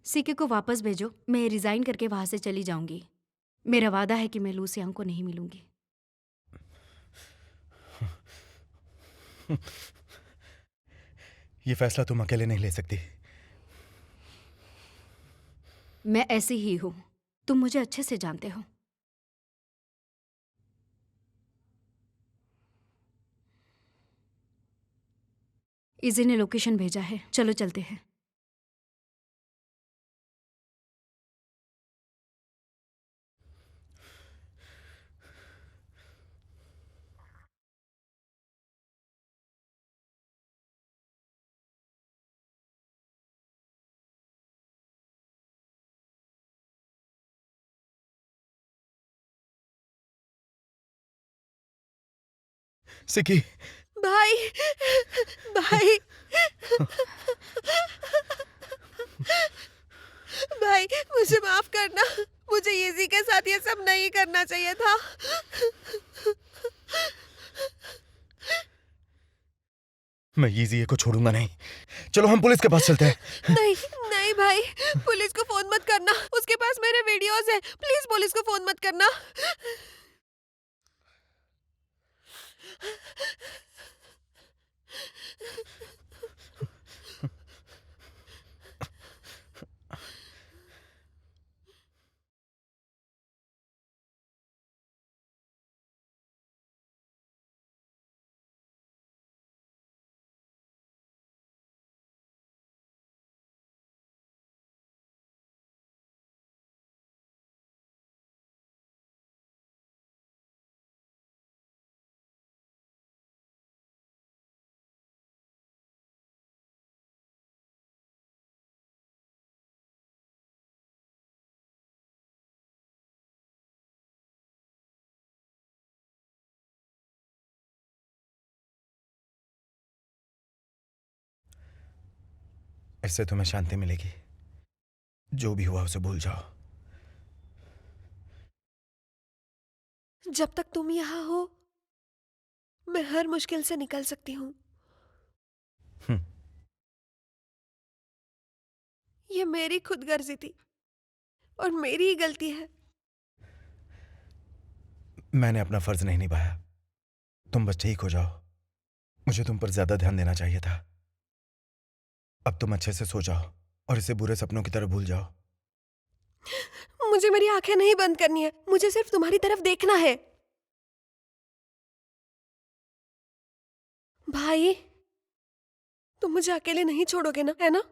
C K को वापस भेजो। मैं रिजाइन करके वहां से चली जाऊंगी। मेरा वादा है कि मैं लू सियांग को नहीं मिलूंगी। ये फैसला तुम अकेले नहीं ले सकती। मैं ऐसी ही हूं। तुम मुझे अच्छे से जानते हो। इजी ने लोकेशन भेजा है, चलो चलते हैं। सिकी। भाई, भाई, भाई, मुझे माफ करना। मुझे इजी के साथ ये सब नहीं करना चाहिए था। मैं यीज़ी को छोड़ूंगा नहीं। चलो हम पुलिस के पास चलते हैं। नहीं, नहीं भाई, पुलिस को फोन मत करना। उसके पास मेरे वीडियोस हैं। प्लीज पुलिस को फोन मत करना। इससे तुम्हें शांति मिलेगी। जो भी हुआ उसे भूल जाओ। जब तक तुम यहाँ हो, मैं हर मुश्किल से निकल सकती हूँ। हम्म, ये मेरी खुदगर्जी थी और मेरी ही गलती है। मैंने अपना फर्ज नहीं निभाया। तुम बस ठीक हो जाओ। मुझे तुम पर ज्यादा ध्यान देना चाहिए था। अब तुम अच्छे से सो जाओ और इसे बुरे सपनों की तरह भूल जाओ। मुझे मेरी आंखें नहीं बंद करनी है। मुझे सिर्फ तुम्हारी तरफ देखना है। भाई, तुम मुझे अकेले नहीं छोड़ोगे ना, है ना?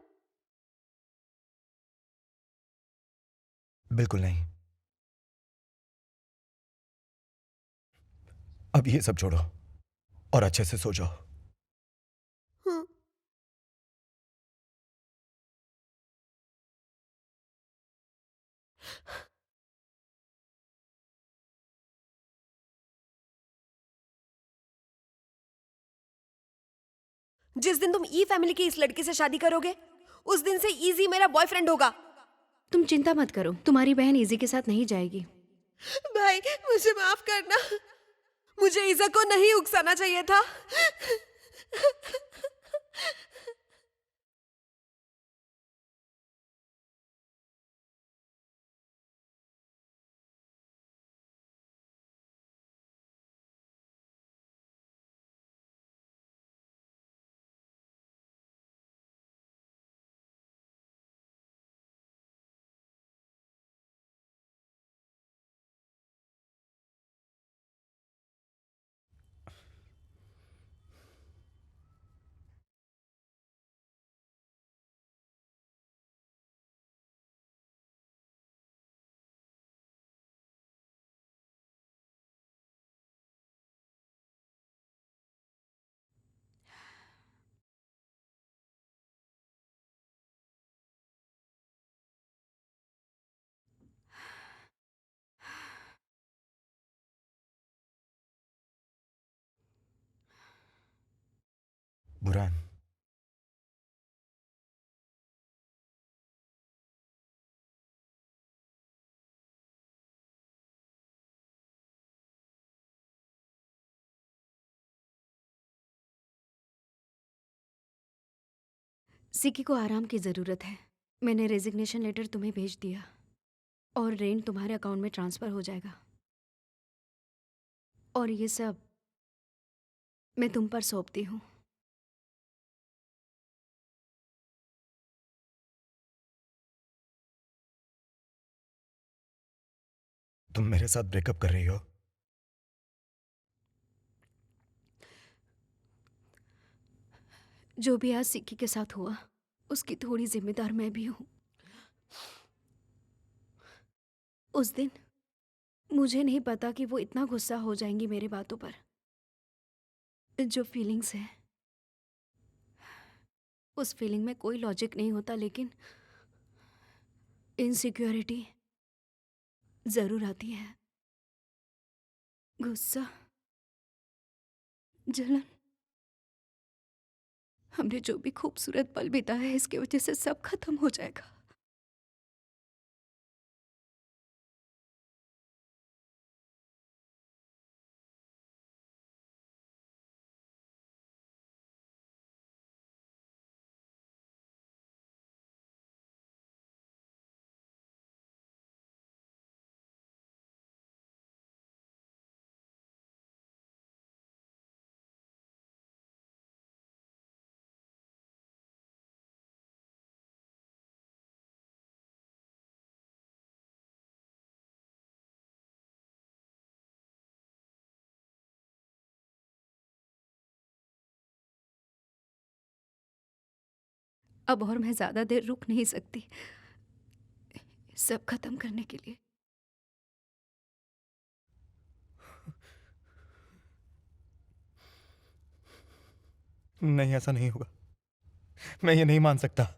बिल्कुल नहीं। अब ये सब छोड़ो और अच्छे से सो जाओ। हम्म। जिस दिन तुम ई फैमिली की इस लड़की से शादी करोगे, उस दिन से इजी मेरा बॉयफ्रेंड होगा। तुम चिंता मत करो, तुम्हारी बहन इजी के साथ नहीं जाएगी। भाई, मुझे माफ करना। मुझे ईजा को नहीं उकसाना चाहिए था। बुरान। सिकी को आराम की जरूरत है। मैंने रेजिग्नेशन लेटर तुम्हें भेज दिया और रेंट तुम्हारे अकाउंट में ट्रांसफ़र हो जाएगा। और ये सब मैं तुम पर सौंपती हूँ। तुम मेरे साथ ब्रेकअप कर रही हो? जो भी आज सिक्की के साथ हुआ उसकी थोड़ी जिम्मेदार मैं भी हूँ। उस दिन मुझे नहीं पता कि वो इतना गुस्सा हो जाएंगी मेरी बातों पर। जो फीलिंग्स है उस फीलिंग में कोई लॉजिक नहीं होता, लेकिन इनसिक्योरिटी जरूर आती है। गुस्सा, जलन। हमने जो भी खूबसूरत पल बिताया है इसकी वजह से सब खत्म हो जाएगा। अब और मैं ज्यादा देर रुक नहीं सकती सब खत्म करने के लिए। नहीं, ऐसा नहीं होगा। मैं ये नहीं मान सकता।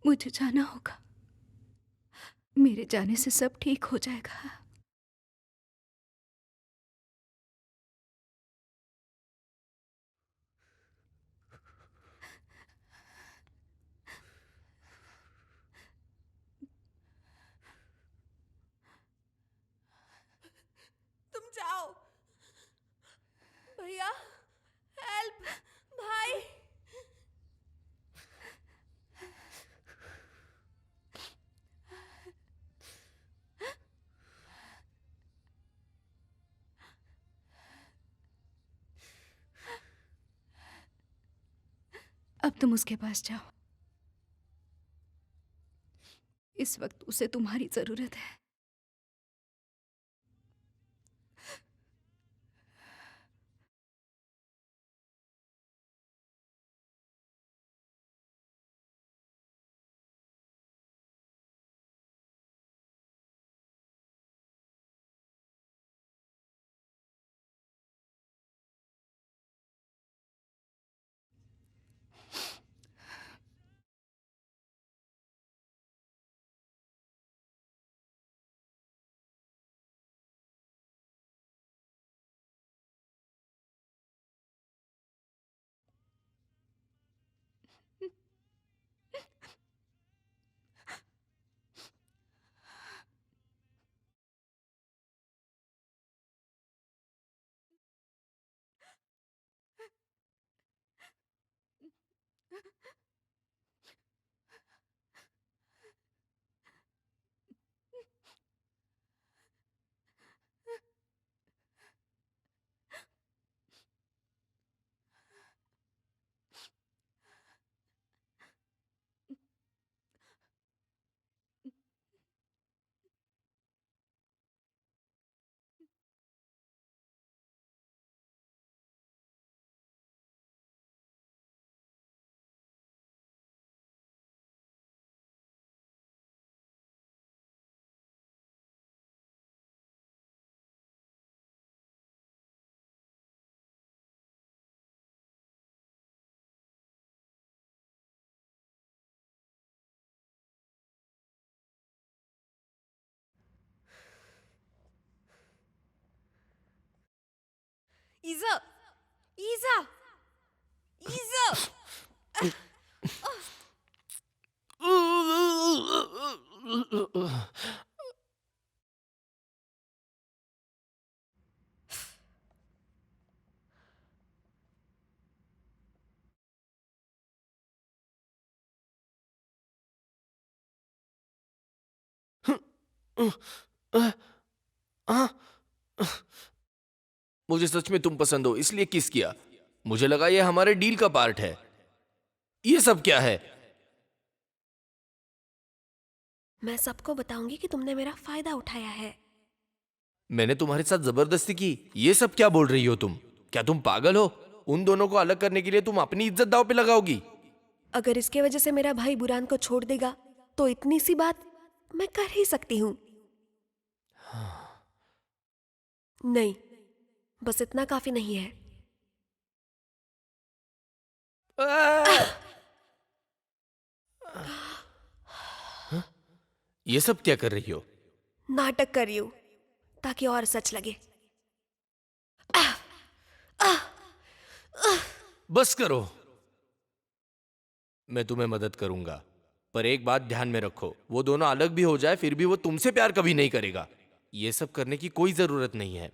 मुझे जाना होगा। मेरे जाने से सब ठीक हो जाएगा। तुम जाओ। भैया, हेल्प। भाई। अब तुम उसके पास जाओ। इस वक्त उसे तुम्हारी जरूरत है। ईजा, ईजा, ईजा। मुझे सच में तुम पसंद हो इसलिए किस किया। मुझे लगा ये हमारे डील का पार्ट है। ये सब क्या है? मैं सबको बताऊंगी कि तुमने मेरा फायदा उठाया है। मैंने तुम्हारे साथ जबरदस्ती की। ये सब क्या बोल रही हो तुम? क्या तुम पागल हो? उन दोनों को अलग करने के लिए तुम अपनी इज्जत दांव पे लगाओगी? अगर इसके वजह से मेरा भाई बुरान को छोड़ देगा तो इतनी सी बात मैं कर ही सकती हूँ। नहीं, बस इतना काफी नहीं है। ये सब क्या कर रही हो? नाटक कर रही हूँ ताकि और सच लगे। बस करो। मैं तुम्हें मदद करूंगा, पर एक बात ध्यान में रखो, वो दोनों अलग भी हो जाए फिर भी वो तुमसे प्यार कभी नहीं करेगा। ये सब करने की कोई जरूरत नहीं है।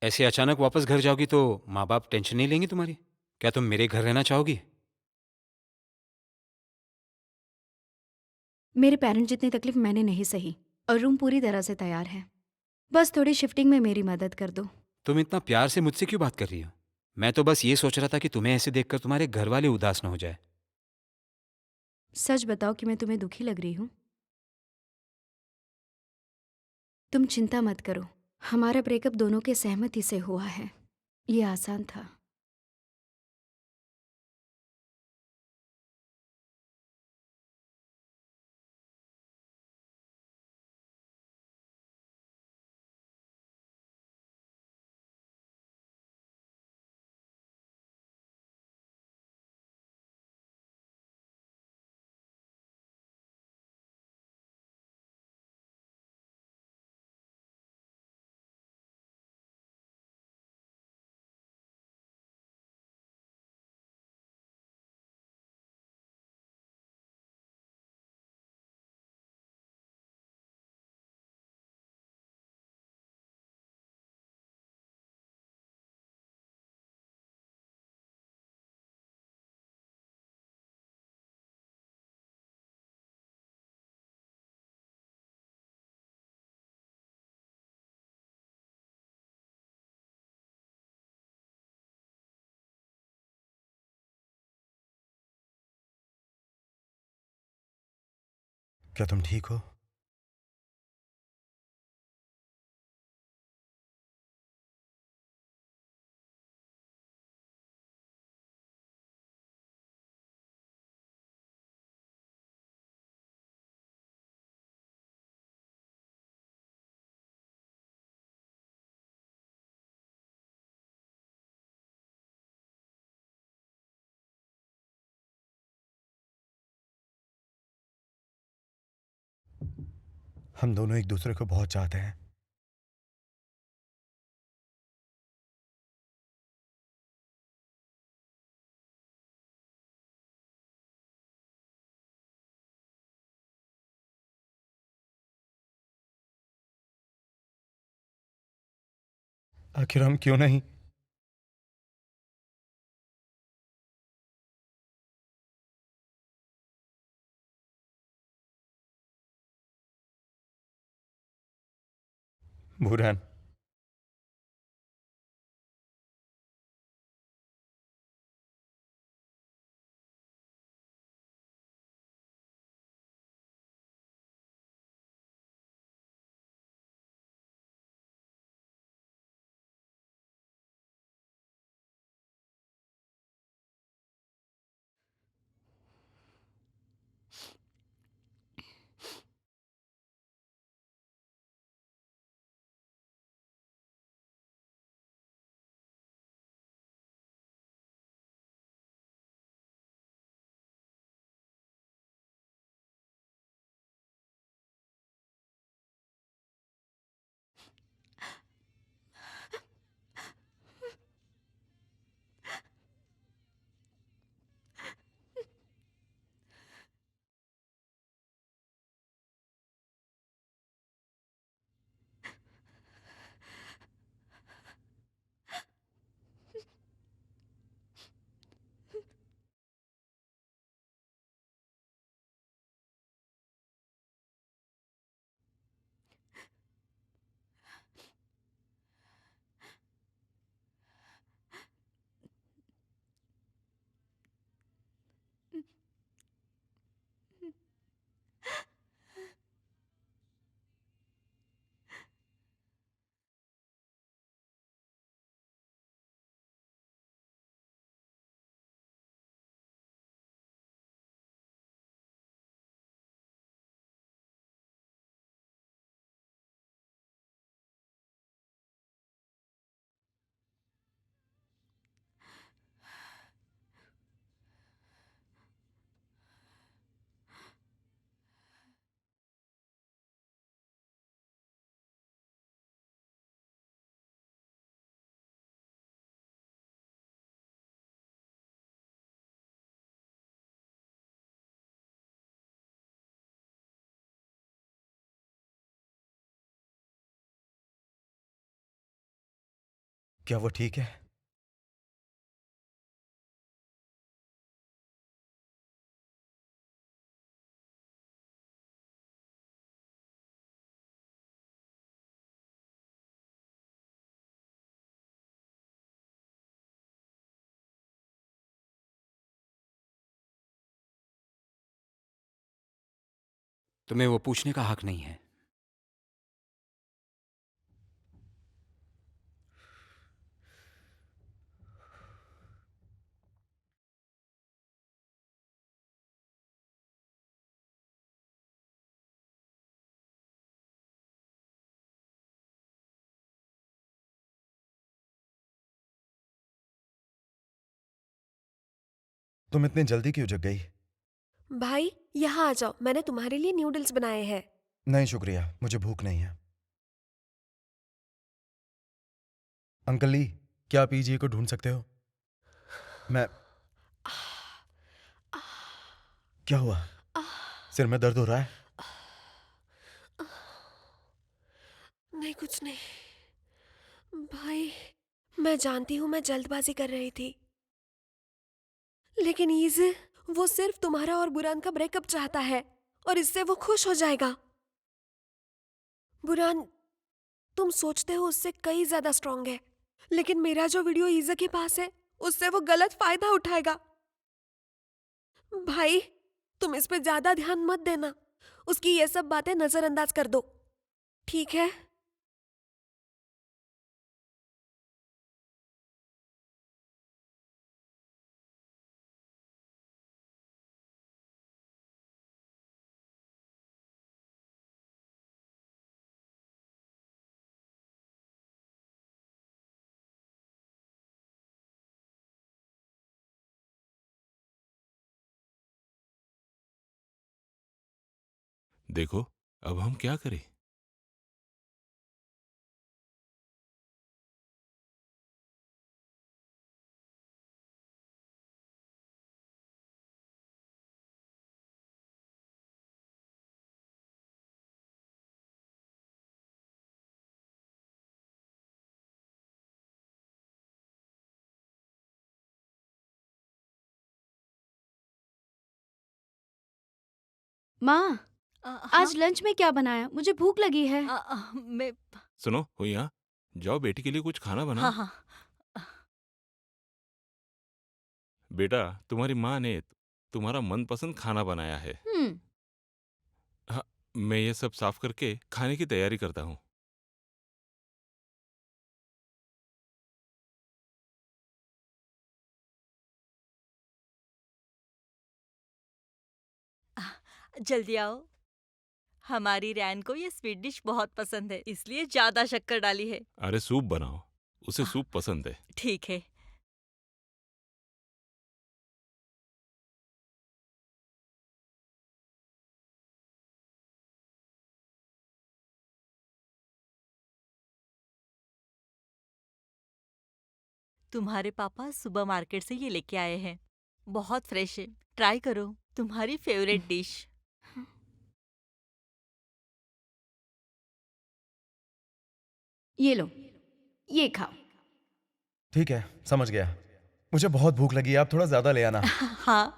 ऐसे अचानक वापस घर जाओगी तो माँ बाप टेंशन नहीं लेंगे तुम्हारी? क्या तुम मेरे घर रहना चाहोगी? मेरे पेरेंट्स जितनी तकलीफ मैंने नहीं सही और रूम पूरी तरह से तैयार है। बस थोड़ी शिफ्टिंग में मेरी मदद कर दो। तुम इतना प्यार से मुझसे क्यों बात कर रही हो? मैं तो बस ये सोच रहा था कि तुम्हें ऐसे देखकर तुम्हारे घर वाले उदास न हो जाए। सच बताओ कि मैं तुम्हें दुखी लग रही हूँ? तुम चिंता मत करो, हमारा ब्रेकअप दोनों के सहमति से हुआ है। ये आसान था। क्या तुम ठीक हो? हम दोनों एक दूसरे को बहुत चाहते हैं। आखिर हम क्यों नहीं? बुरहान, क्या वो ठीक है? तुम्हें वो पूछने का हक नहीं है। तुम इतनी जल्दी क्यों जग गई? भाई यहाँ आ जाओ, मैंने तुम्हारे लिए नूडल्स बनाए हैं। नहीं शुक्रिया, मुझे भूख नहीं है। अंकल ली, क्या आप ईजी को ढूंढ सकते हो? मैं क्या हुआ? सिर में दर्द हो रहा है? नहीं कुछ नहीं भाई, मैं जानती हूँ मैं जल्दबाजी कर रही थी, लेकिन ईज वो सिर्फ तुम्हारा और बुरान का ब्रेकअप चाहता है और इससे वो खुश हो जाएगा। बुरान, तुम सोचते हो उससे कई ज्यादा स्ट्रांग है, लेकिन मेरा जो वीडियो ईजा के पास है उससे वो गलत फायदा उठाएगा। भाई तुम इस पे ज्यादा ध्यान मत देना, उसकी ये सब बातें नजरअंदाज कर दो, ठीक है? देखो, अब हम क्या करें? माँ, हाँ। आज लंच में क्या बनाया? मुझे भूख लगी है। मैं सुनो, हो यहाँ जाओ, बेटी के लिए कुछ खाना हाँ बनाओ। हाँ। बेटा, तुम्हारी माँ ने तुम्हारा मनपसंद खाना बनाया है। हम्म। हाँ, मैं ये सब साफ करके खाने की तैयारी करता हूँ। जल्दी आओ, हमारी रैन को ये स्वीट डिश बहुत पसंद है, इसलिए ज्यादा शक्कर डाली है। अरे सूप बनाओ, उसे आह। सूप पसंद है। ठीक है। तुम्हारे पापा सुबह मार्केट से ये लेके आए हैं, बहुत फ्रेश है, ट्राई करो, तुम्हारी फेवरेट डिश। ये लो, ये खाओ। ठीक है, समझ गया। मुझे बहुत भूख लगी है, आप थोड़ा ज्यादा ले आना। हाँ।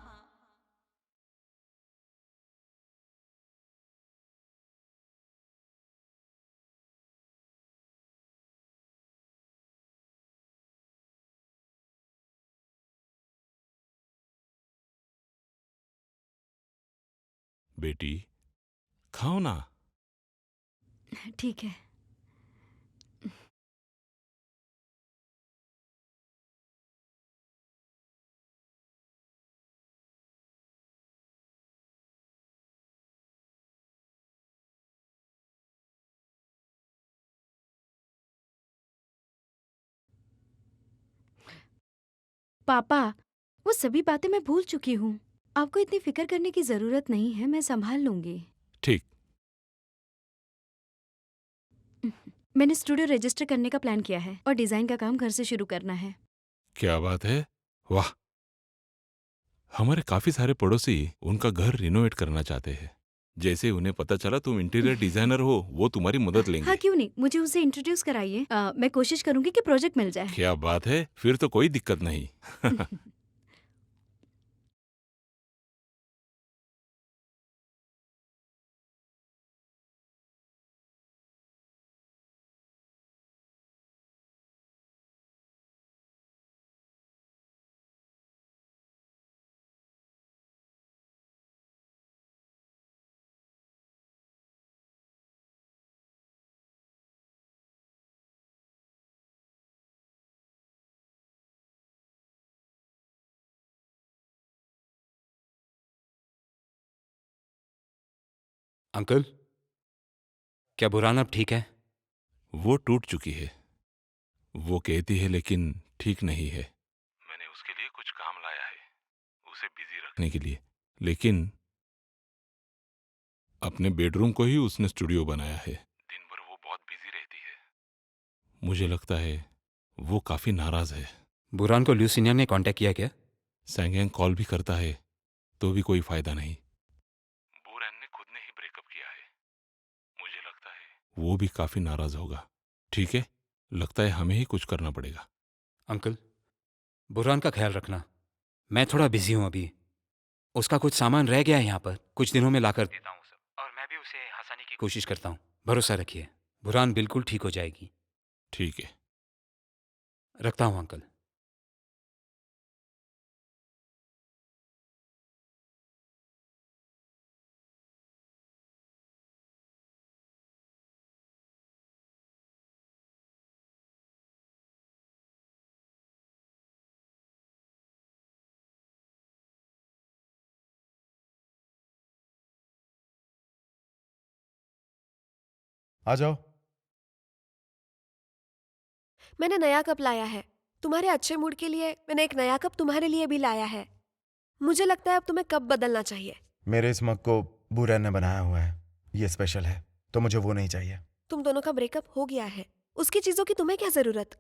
बेटी, खाओ ना। ठीक है। पापा, वो सभी बातें मैं भूल चुकी हूँ। आपको इतनी फिक्र करने की जरूरत नहीं है, मैं संभाल लूंगी। ठीक। मैंने स्टूडियो रजिस्टर करने का प्लान किया है और डिजाइन का काम घर से शुरू करना है। क्या बात है, वाह। हमारे काफी सारे पड़ोसी उनका घर रिनोवेट करना चाहते हैं। जैसे उन्हें पता चला तुम इंटीरियर डिजाइनर हो, वो तुम्हारी मदद हाँ लेंगे। क्यों नहीं, मुझे उसे इंट्रोड्यूस कराइए। मैं कोशिश करूंगी कि प्रोजेक्ट मिल जाए। क्या बात है, फिर तो कोई दिक्कत नहीं। अंकल, क्या बुरान अब ठीक है? वो टूट चुकी है, वो कहती है, लेकिन ठीक नहीं है। मैंने उसके लिए कुछ काम लाया है, उसे बिजी रखने के लिए। लेकिन अपने बेडरूम को ही उसने स्टूडियो बनाया है। दिन भर वो बहुत बिजी रहती है। मुझे लगता है वो काफी नाराज है। बुरान को ल्यूसिनिया ने कांटेक्ट किया क्या? सैंगैंग कॉल भी करता है तो भी कोई फायदा नहीं। बोरैन ने खुद ने ही ब्रेकअप किया है। मुझे लगता है वो भी काफी नाराज होगा। ठीक है, लगता है हमें ही कुछ करना पड़ेगा। अंकल, बुरान का ख्याल रखना। मैं थोड़ा बिजी हूं अभी। उसका कुछ सामान रह गया है यहाँ पर, कुछ दिनों में लाकर देता हूँ सब। और मैं भी उसे हंसाने की कोशिश करता हूँ। भरोसा रखिए, बुरान बिल्कुल ठीक हो जाएगी। ठीक है। रखता हूँ अंकल। आ जाओ। मैंने नया कप लाया है तुम्हारे अच्छे मूड के लिए। मैंने एक नया कप तुम्हारे लिए भी लाया है। मुझे लगता है अब तुम्हें कप बदलना चाहिए। मेरे इस मग को बुरैन ने बनाया हुआ है, ये स्पेशल है, तो मुझे वो नहीं चाहिए। तुम दोनों का ब्रेकअप हो गया है, उसकी चीजों की तुम्हें क्या जरूरत।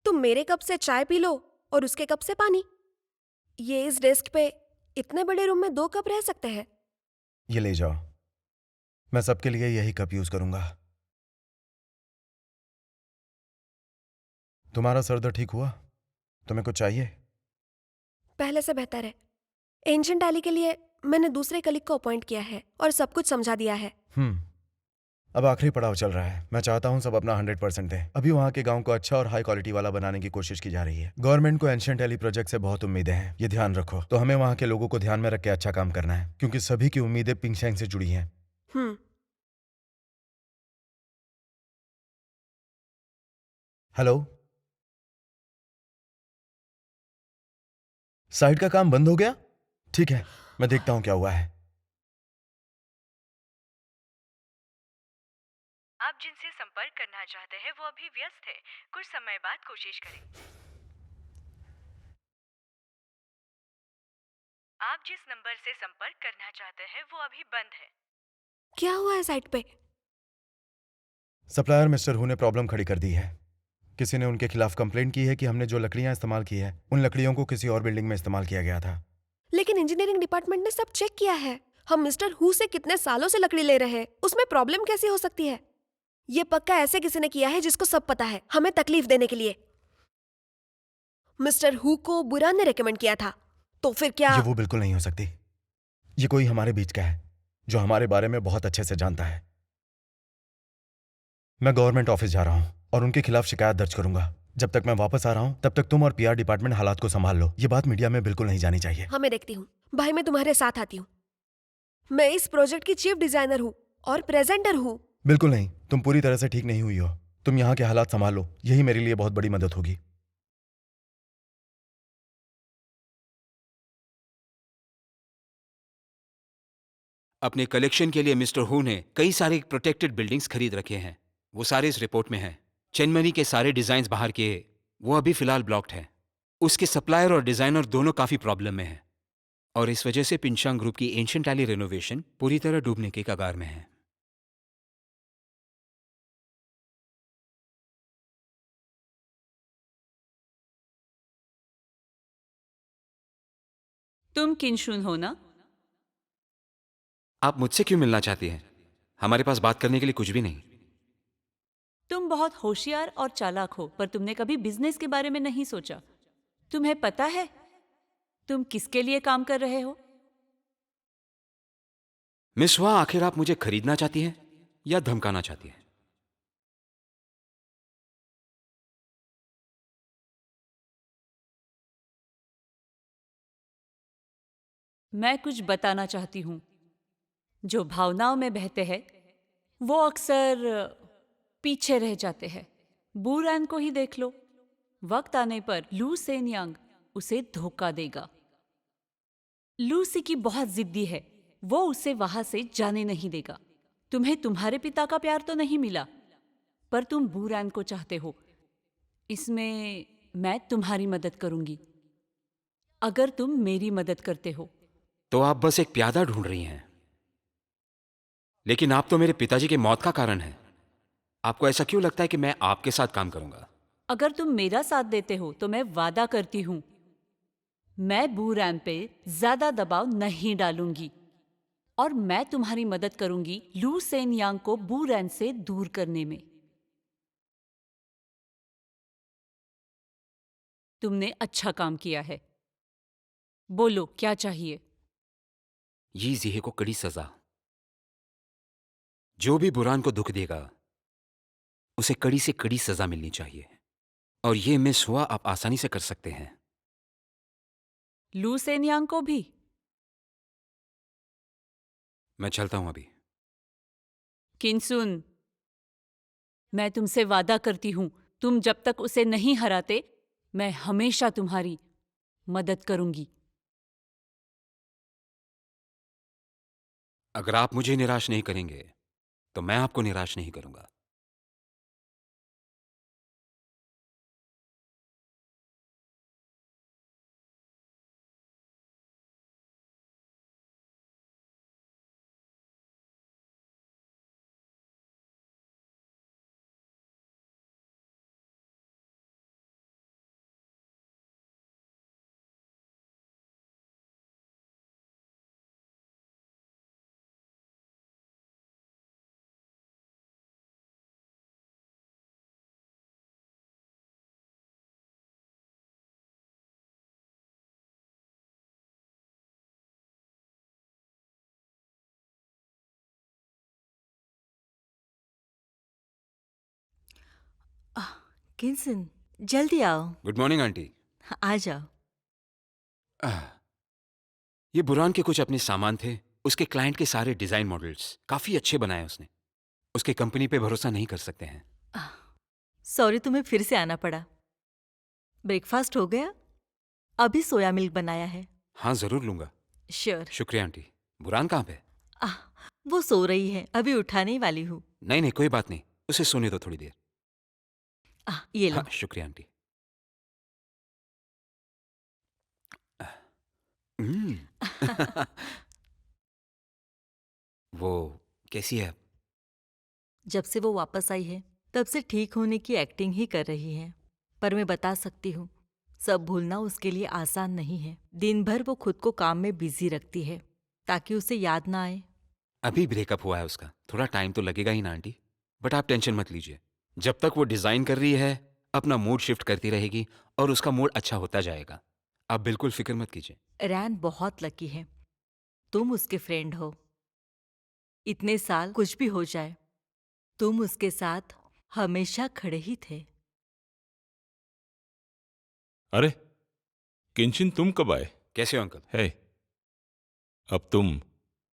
तुम मेरे कप से चाय पी लो और उसके कप से पानी। ये इस डेस्क पे इतने बड़े रूम में 2 कप रह सकते हैं। ये ले जाओ, मैं सबके लिए यही कप यूज करूंगा। तुम्हारा सर दर्द ठीक हुआ? तुम्हें कुछ चाहिए? पहले से बेहतर है। एंशिएंट एली के लिए मैंने दूसरे कलीग को अपॉइंट किया है और सब कुछ समझा दिया है। अब आखिरी पड़ाव चल रहा है। मैं चाहता हूं सब अपना 100% दें। अभी वहां के गांव को अच्छा और हाई क्वालिटी वाला बनाने की कोशिश की जा रही है। गवर्नमेंट को एंशिएंट एली प्रोजेक्ट से बहुत उम्मीदें हैं, ये ध्यान रखो। तो हमें वहां के लोगों को ध्यान में रख के अच्छा काम करना है, क्योंकि सभी की उम्मीदें पिंगशैंग से जुड़ी हैं। हम्म। हेलो, साइट का काम बंद हो गया? ठीक है, मैं देखता हूं क्या हुआ है। आप जिनसे संपर्क करना चाहते हैं वो अभी व्यस्त है। कुछ समय बाद कोशिश करें। आप जिस नंबर से संपर्क करना चाहते हैं वो अभी बंद है। क्या हुआ है साइट पे? सप्लायर मिस्टर हु ने प्रॉब्लम खड़ी कर दी है। किसी ने उनके खिलाफ कंप्लेंट की है कि हमने जो लकड़ियां इस्तेमाल की है, उन लकड़ियों को किसी और बिल्डिंग में इस्तेमाल किया गया था। लेकिन इंजीनियरिंग डिपार्टमेंट ने सब चेक किया है। हम मिस्टर हु से कितने सालों से लकड़ी ले रहे हैं, उसमें प्रॉब्लम कैसी हो सकती है? ये पक्का ऐसे किसी ने किया है जिसको सब पता है, हमें तकलीफ देने के लिए। मिस्टर हु को बुरान ने रेकमेंड किया था, तो फिर क्या? ये वो बिल्कुल नहीं हो सकती। ये कोई हमारे बीच का है जो हमारे बारे में बहुत अच्छे से जानता है। मैं गवर्नमेंट ऑफिस जा रहा हूं और उनके खिलाफ शिकायत दर्ज करूंगा। जब तक मैं वापस आ रहा हूं तब तक तुम और पीआर डिपार्टमेंट हालात को संभाल लो। ये बात मीडिया में बिल्कुल नहीं जानी चाहिए। हाँ मैं देखती हूँ भाई, मैं तुम्हारे साथ आती हूँ। मैं इस प्रोजेक्ट की चीफ डिजाइनर हूँ और प्रेजेंटर हूँ। बिल्कुल नहीं, तुम पूरी तरह से ठीक नहीं हुई हो। तुम यहाँ के हालात संभालो, यही मेरे लिए बहुत बड़ी मदद होगी। अपने कलेक्शन के लिए मिस्टर हु ने कई सारे प्रोटेक्टेड बिल्डिंग्स खरीद रखे हैं। वो सारे इस रिपोर्ट में हैं। चेन्नमनी के सारे डिजाइन्स बाहर के, वो अभी फिलहाल ब्लॉक्ड हैं। उसके सप्लायर और डिजाइनर दोनों काफी प्रॉब्लम में हैं। और इस वजह से पिंचांग ग्रुप की एंशिएंट एली रेनोवेशन पूरी तरह डूबने के कगार में है। तुम किनशुन हो ना? आप मुझसे क्यों मिलना चाहती हैं? हमारे पास बात करने के लिए कुछ भी नहीं। तुम बहुत होशियार और चालाक हो, पर तुमने कभी बिजनेस के बारे में नहीं सोचा। तुम्हें पता है तुम किसके लिए काम कर रहे हो? मिस हुआ, आखिर आप मुझे खरीदना चाहती हैं या धमकाना चाहती हैं? मैं कुछ बताना चाहती हूँ। जो भावनाओं में बहते हैं वो अक्सर पीछे रह जाते हैं। बूरैन को ही देख लो। वक्त आने पर लू सेन यांग उसे धोखा देगा। लूसी की बहुत जिद्दी है, वो उसे वहां से जाने नहीं देगा। तुम्हें तुम्हारे पिता का प्यार तो नहीं मिला, पर तुम बूरैन को चाहते हो। इसमें मैं तुम्हारी मदद करूंगी अगर तुम मेरी मदद करते हो। तो आप बस एक प्यादा ढूंढ रही हैं, लेकिन आप तो मेरे पिताजी की मौत का कारण हैं। आपको ऐसा क्यों लगता है कि मैं आपके साथ काम करूंगा? अगर तुम मेरा साथ देते हो तो मैं वादा करती हूं मैं बूरैन पे ज्यादा दबाव नहीं डालूंगी और मैं तुम्हारी मदद करूंगी लू सेन यांग को बूरैन से दूर करने में। तुमने अच्छा काम किया है। बोलो क्या चाहिए? ये जिहे को कड़ी सजा। जो भी बुरान को दुख देगा उसे कड़ी से कड़ी सजा मिलनी चाहिए, और ये मिस हुआ आप आसानी से कर सकते हैं। लू सेन यांग को भी? मैं चलता हूं अभी। किनसुन, मैं तुमसे वादा करती हूं तुम जब तक उसे नहीं हराते मैं हमेशा तुम्हारी मदद करूंगी। अगर आप मुझे निराश नहीं करेंगे तो मैं आपको निराश नहीं करूंगा। किन्सन, जल्दी आओ। Good morning aunty. आ जाओ। आह, ये बुरान के कुछ अपने सामान थे। उसके क्लाइंट के सारे डिजाइन मॉडल्स काफी अच्छे बनाए उसने। उसके कंपनी पे भरोसा नहीं कर सकते हैं। सॉरी तुम्हें फिर से आना पड़ा। ब्रेकफास्ट हो गया? अभी सोया मिल्क बनाया है। हाँ, जरूर लूंगा। श्योर। शुक्रिया आंटी। बुरान कहाँ पे? आह, वो सो रही है, अभी उठाने ही वाली हूँ। नहीं नहीं, कोई बात नहीं, उसे सोने दो थोड़ी देर। ये लो। हाँ, शुक्रिया आंटी। हम्म। वो कैसी है अब? जब से वो वापस आई है तब से ठीक होने की एक्टिंग ही कर रही है। पर मैं बता सकती हूँ सब भूलना उसके लिए आसान नहीं है। दिन भर वो खुद को काम में बिजी रखती है ताकि उसे याद ना आए। अभी ब्रेकअप हुआ है उसका, थोड़ा टाइम तो लगेगा ही ना आंटी। बट आप टेंशन मत लीजिए, जब तक वो डिजाइन कर रही है अपना मूड शिफ्ट करती रहेगी और उसका मूड अच्छा होता जाएगा। आप बिल्कुल फिक्र मत कीजिए। रैन बहुत लकी है, तुम उसके फ्रेंड हो। इतने साल कुछ भी हो जाए तुम उसके साथ हमेशा खड़े ही थे। अरे किंचिन, तुम कब आए? कैसे हो अंकल? है, अब तुम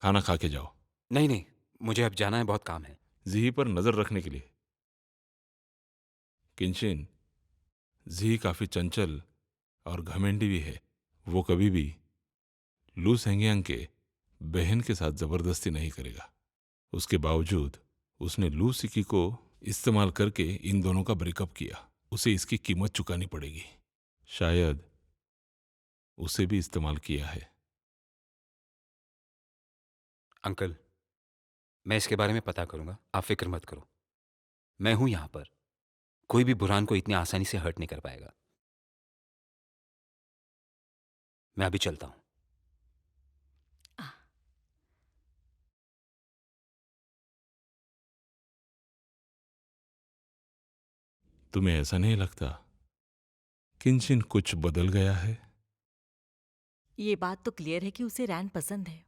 खाना खा के जाओ। नहीं नहीं, मुझे अब जाना है, बहुत काम है। जी पर नजर रखने के लिए। किंचिन, जी काफी चंचल और घमंडी भी है। वो कभी भी लू सेंगियांग के बहन के साथ जबरदस्ती नहीं करेगा। उसके बावजूद उसने लू सिकी को इस्तेमाल करके इन दोनों का ब्रेकअप किया। उसे इसकी कीमत चुकानी पड़ेगी। शायद उसे भी इस्तेमाल किया है। अंकल, मैं इसके बारे में पता करूंगा, आप फिक्र मत करो। मैं हूं यहां पर। कोई भी बुरान को इतनी आसानी से हर्ट नहीं कर पाएगा। मैं अभी चलता हूं। तुम्हें ऐसा नहीं लगता किंचिन कुछ बदल गया है? ये बात तो क्लियर है कि उसे रैन पसंद है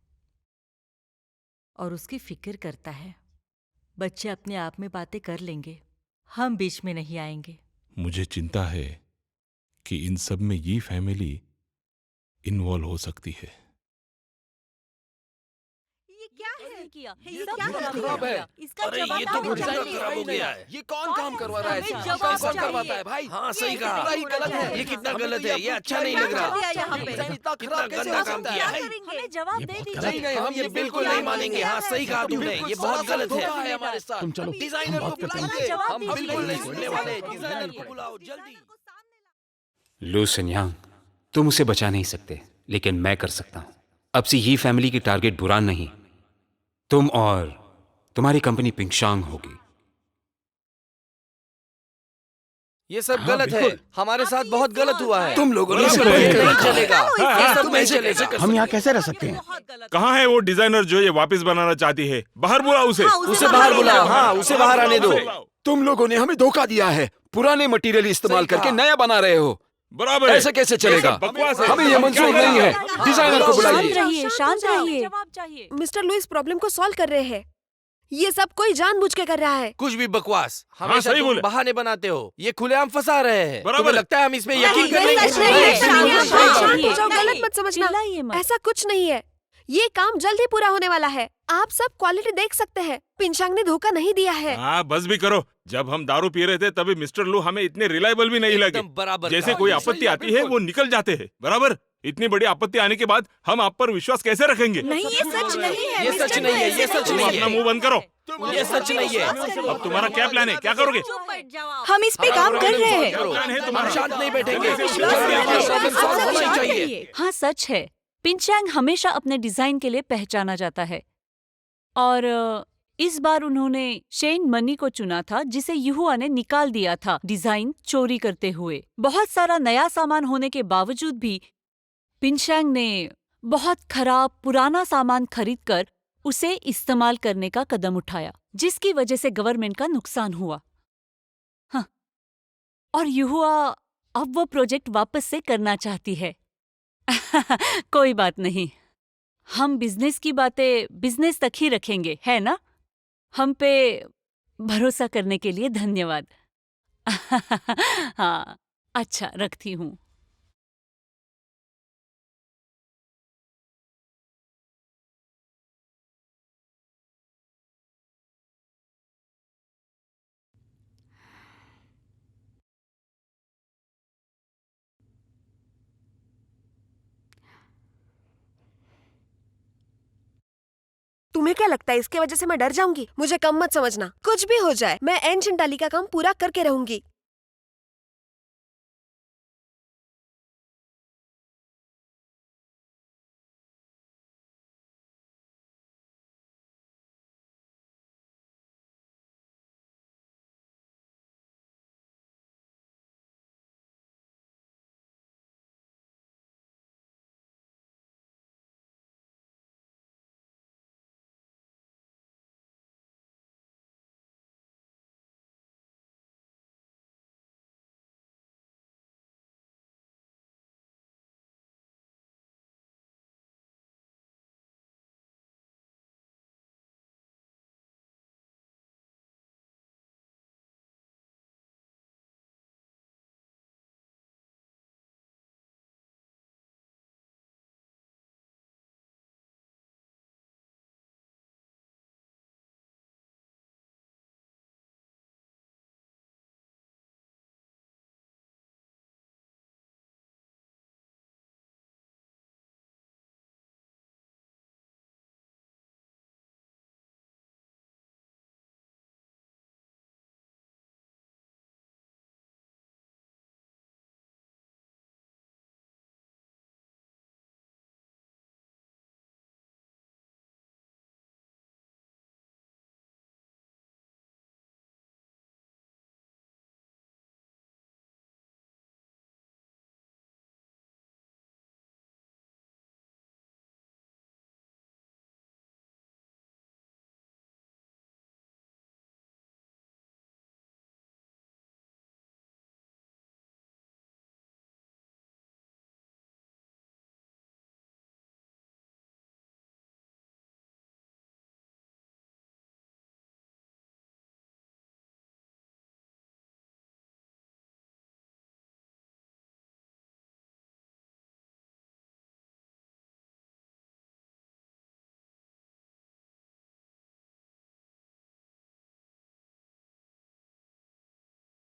और उसकी फिक्र करता है। बच्चे अपने आप में बातें कर लेंगे, हम बीच में नहीं आएंगे। मुझे चिंता है कि इन सब में ये फैमिली इन्वॉल्व हो सकती है। ये खराब है। इसका अरे जवाब ये तो हमें बहुत चाहिए। ज्यादा खराब हो गया है। ये कौन काम करवा रहा है? हमें ऐसा? जवाब कौन चाहिए। करवाता है भाई? हाँ सही ये कहा। कितना ही गलत है। ये कितना हमें गलत तो है, ये अच्छा नहीं लग रहा। क्या यहाँ पे? डिजाइन इतना कितना खराब कैसे गंदा हो काम सकता किया है? है। हमें जवाब दे दीजिए। नहीं नहीं, हम ये बिल्कुल नहीं मानेंगे। हाँ सही कहा तुमने, ये बहुत गलत है। धोखा है हमारे साथ। तुम चलो, डिजाइनर हम को बात करते हैं। बुलाइए। जवाब हम दीजिए। बिल्कुल नहीं नहीं सुनने सुनने वाले। वाले। डिजाइनर को बुलाओ जल्दी। लू सन्यांग, तुम उसे बचा नहीं सकते, लेकिन मैं कर सकता हूं। अब से ये फैमिली की टारगेट बुरान नहीं, तुम और तुम्हारी कंपनी पिंगशांग होगी। ये सब हाँ, गलत है। बिल्कुल। हमारे साथ बहुत गलत हुआ है। तुम लोगों ने बराबर इसे है। नहीं नहीं चलेगा। ये सब नहीं ऐसे चलेगा। कैसे हम यहाँ कैसे रह सकते हैं? कहाँ है वो डिजाइनर जो ये वापस बनाना चाहती है? बाहर बुलाओ उसे। उसे बाहर बुलाओ। हाँ उसे बाहर आने दो। तुम लोगों ने हमें धोखा दिया है। पुराने मटेरियल इस्तेमाल सही कहा। करके नया बना रहे हो। बराबर है। ऐसे कैसे चलेगा? सब बकवास है। हमें ये मंजूर क्या नहीं है। करेगा? डिजाइनर को शांत बुलाइए। रहिए, शांत रहिए। जवाब चाहिए। मिस्टर लुइस प्रॉब्लम को सॉल्व कर रहे हैं। ये सब कोई जानबूझ के कर रहा है। कुछ भी बकवास। हमेशा सही तुम बोले। बहाने बनाते हो। ये खुलेआम फंसा रहे हैं। बराबर तुम्हें है। लगता है हम इसमें यकीन नहीं, कर लेंगे? सच नहीं है, बिल्कुल शांत नहीं। हो जाओ, गलत मत समझना। चिल्लाइए मत। ऐसा कुछ नहीं है। ये काम जल्द ही पूरा होने वाला है। आप सब क्वालिटी देख सकते हैं। पिंचांग ने धोखा नहीं दिया है। हाँ बस भी करो। जब हम दारू पी रहे थे तभी मिस्टर लू हमें इतने रिलायबल भी नहीं लगे। एकदम बराबर जैसे कहा। कोई ये आपत्ति सही है, आती है बिल्कुल। वो निकल जाते हैं। बराबर। इतनी बड़ी आपत्ति आने के बाद हम आप पर विश्वास कैसे रखेंगे? नहीं, ये सच नहीं है। ये सच नहीं है, ये सच तुम नहीं अपना है। मुंह बंद करो। ये सच नहीं है। अब तुम्हारा क्या प्लान है? क्या करोगे? हम इस पे काम कर रहे हैं। क्या प्लान है हम तुम्हारा? शांत नहीं बैठेंगे। कैसे जल्दी हमारा प्रॉब्लम सॉल्व होना ही शांत चाहिए। रहिए। हाँ सच है, पिंचांग हमेशा अपने डिजाइन के लिए पहचाना जाता है और इस बार उन्होंने शेन मनी को चुना था जिसे युहुआ ने निकाल दिया था डिजाइन चोरी करते हुए। बहुत सारा नया सामान होने के बावजूद भी पिंचांग ने बहुत खराब पुराना सामान खरीदकर उसे इस्तेमाल करने का कदम उठाया, जिसकी वजह से गवर्नमेंट का नुकसान हुआ। हाँ, और युहुआ अब वो प्रोजेक्ट वापस से करना चाहती है। कोई बात नहीं, हम बिजनेस की बातें बिजनेस तक ही रखेंगे, है ना? हम पे भरोसा करने के लिए धन्यवाद। हाँ, अच्छा रखती हूँ। तुम्हें क्या लगता है इसके वजह से मैं डर जाऊंगी? मुझे कम मत समझना। कुछ भी हो जाए मैं एन चिंटाली का काम पूरा करके रहूंगी।